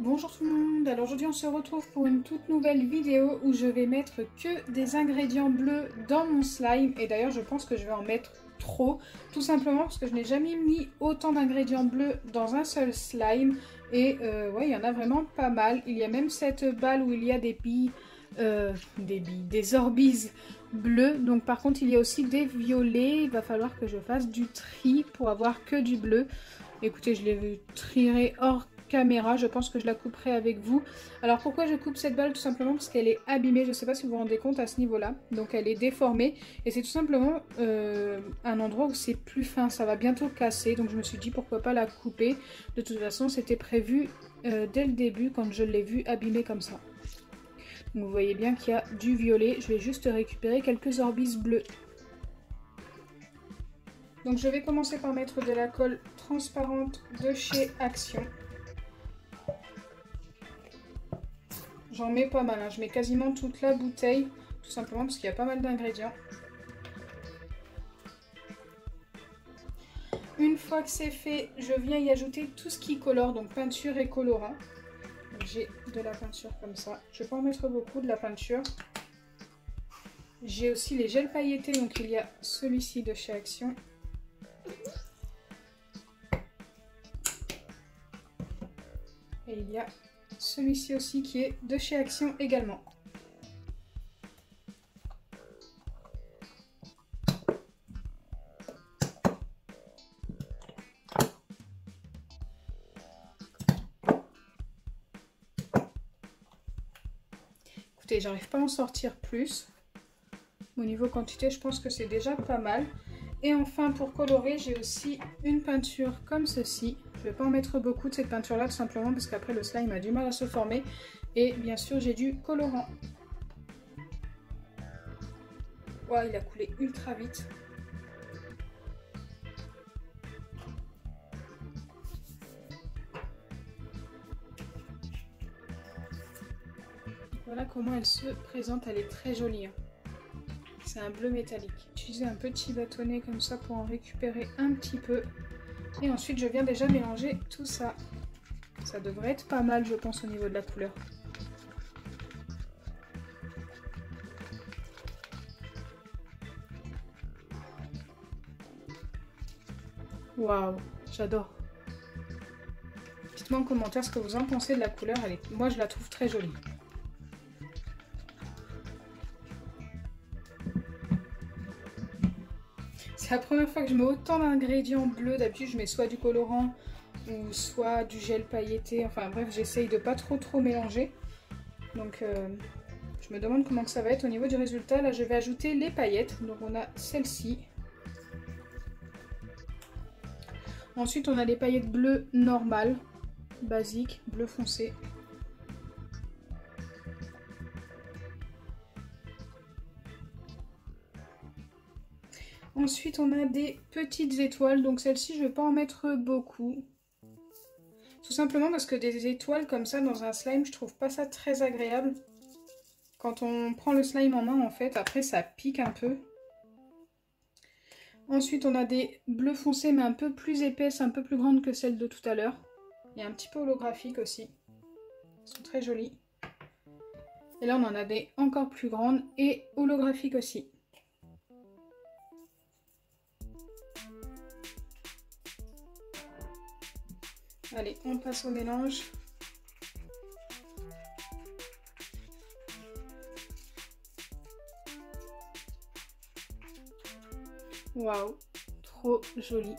Bonjour tout le monde, alors aujourd'hui on se retrouve pour une toute nouvelle vidéo où je vais mettre que des ingrédients bleus dans mon slime. Et d'ailleurs je pense que je vais en mettre trop, tout simplement parce que je n'ai jamais mis autant d'ingrédients bleus dans un seul slime. Et ouais, il y en a vraiment pas mal. Il y a même cette balle où il y a des Orbeez bleus. Donc par contre il y a aussi des violets, il va falloir que je fasse du tri pour avoir que du bleu. Écoutez, je les trierai hors caméra, je pense que je la couperai avec vous. Alors pourquoi je coupe cette balle? Tout simplement parce qu'elle est abîmée, je ne sais pas si vous vous rendez compte à ce niveau là, donc elle est déformée et c'est tout simplement un endroit où c'est plus fin, ça va bientôt casser, donc je me suis dit pourquoi pas la couper. De toute façon c'était prévu dès le début quand je l'ai vue abîmée comme ça. Donc vous voyez bien qu'il y a du violet, je vais juste récupérer quelques Orbeez bleus. Donc je vais commencer par mettre de la colle transparente de chez Action. J'en mets pas mal, hein. Je mets quasiment toute la bouteille, tout simplement parce qu'il y a pas mal d'ingrédients. Une fois que c'est fait, je viens y ajouter tout ce qui colore, donc peinture et colorant. J'ai de la peinture comme ça, je vais pas en mettre beaucoup de la peinture. J'ai aussi les gels pailletés, donc il y a celui-ci de chez Action. Et il y a celui-ci aussi qui est de chez Action également. Écoutez, j'arrive pas à en sortir plus. Au niveau quantité, je pense que c'est déjà pas mal. Et enfin, pour colorer, j'ai aussi une peinture comme ceci. Je ne vais pas en mettre beaucoup de cette peinture-là, tout simplement parce qu'après le slime a du mal à se former. Et bien sûr, j'ai du colorant. Wow, il a coulé ultra vite. Voilà comment elle se présente, elle est très jolie. C'est un bleu métallique. J'utilise un petit bâtonnet comme ça pour en récupérer un petit peu. Et ensuite, je viens déjà mélanger tout ça. Ça devrait être pas mal, je pense, au niveau de la couleur. Waouh, j'adore. Dites-moi en commentaire ce que vous en pensez de la couleur. Moi, je la trouve très jolie. C'est la première fois que je mets autant d'ingrédients bleus. D'habitude, je mets soit du colorant ou soit du gel pailleté. Enfin bref, j'essaye de pas trop mélanger. Donc, je me demande comment que ça va être au niveau du résultat. Là, je vais ajouter les paillettes. Donc, on a celle-ci. Ensuite, on a les paillettes bleues normales, basiques, bleu foncé. Ensuite, on a des petites étoiles. Donc celle-ci, je ne vais pas en mettre beaucoup. Tout simplement parce que des étoiles comme ça dans un slime, je trouve pas ça très agréable. Quand on prend le slime en main, en fait, après ça pique un peu. Ensuite, on a des bleus foncés, mais un peu plus épaisses, un peu plus grandes que celles de tout à l'heure. Il y a un petit peu holographique aussi. Elles sont très jolies. Et là, on en a des encore plus grandes et holographiques aussi. Allez, on passe au mélange. Waouh, trop joli.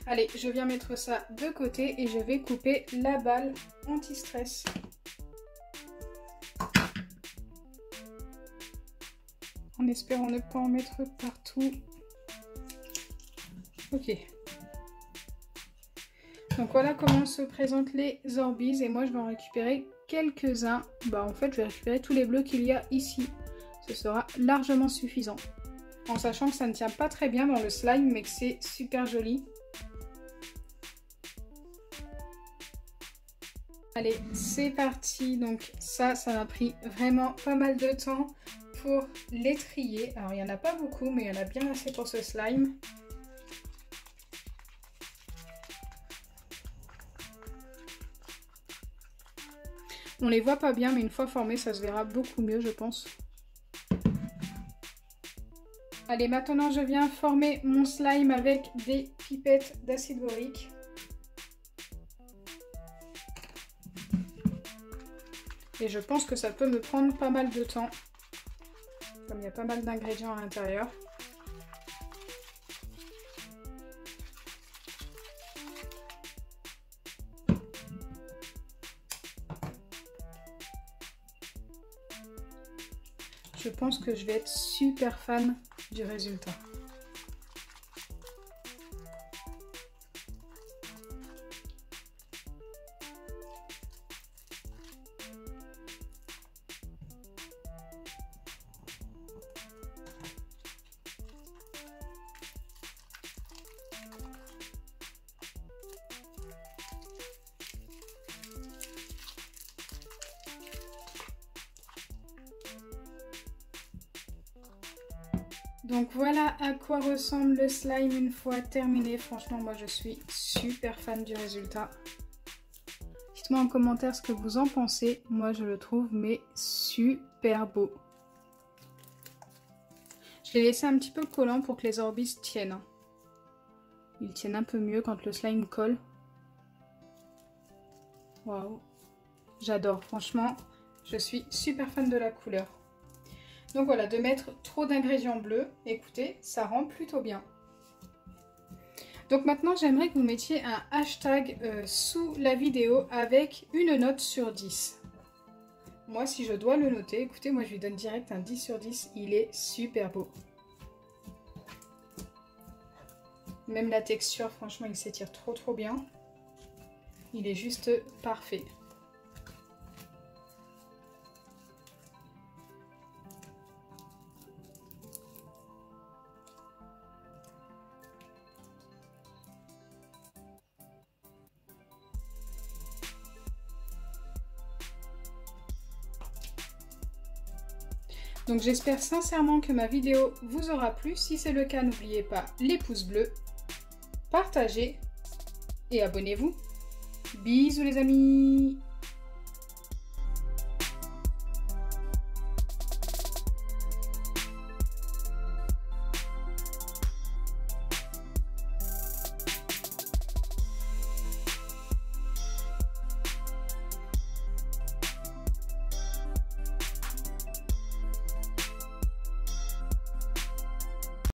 Allez, je viens mettre ça de côté et je vais couper la balle anti-stress. En espérant ne pas en mettre partout. Ok. Donc voilà comment se présentent les Orbeez. Et moi je vais en récupérer quelques-uns. En fait je vais récupérer tous les bleus qu'il y a ici. Ce sera largement suffisant. En sachant que ça ne tient pas très bien dans le slime mais que c'est super joli. Allez, c'est parti. Donc ça m'a pris vraiment pas mal de temps pour les trier. Alors il n'y en a pas beaucoup, mais il y en a bien assez pour ce slime. On les voit pas bien, mais une fois formés, ça se verra beaucoup mieux, je pense. Allez, maintenant je viens former mon slime avec des pipettes d'acide borique. Et je pense que ça peut me prendre pas mal de temps, comme il y a pas mal d'ingrédients à l'intérieur. Je pense que je vais être super fan du résultat. Donc voilà à quoi ressemble le slime une fois terminé. Franchement, moi je suis super fan du résultat. Dites-moi en commentaire ce que vous en pensez. Moi je le trouve mais super beau. Je l'ai laissé un petit peu collant pour que les orbis tiennent. Ils tiennent un peu mieux quand le slime colle. Waouh, j'adore. Franchement, je suis super fan de la couleur. Donc voilà, de mettre trop d'ingrédients bleus, écoutez, ça rend plutôt bien. Donc maintenant, j'aimerais que vous mettiez un hashtag sous la vidéo avec une note sur 10. Moi, si je dois le noter, écoutez, moi je lui donne direct un 10 sur 10. Il est super beau. Même la texture, franchement, il s'étire trop bien. Il est juste parfait. Donc j'espère sincèrement que ma vidéo vous aura plu. Si c'est le cas, n'oubliez pas les pouces bleus, partagez et abonnez-vous. Bisous les amis!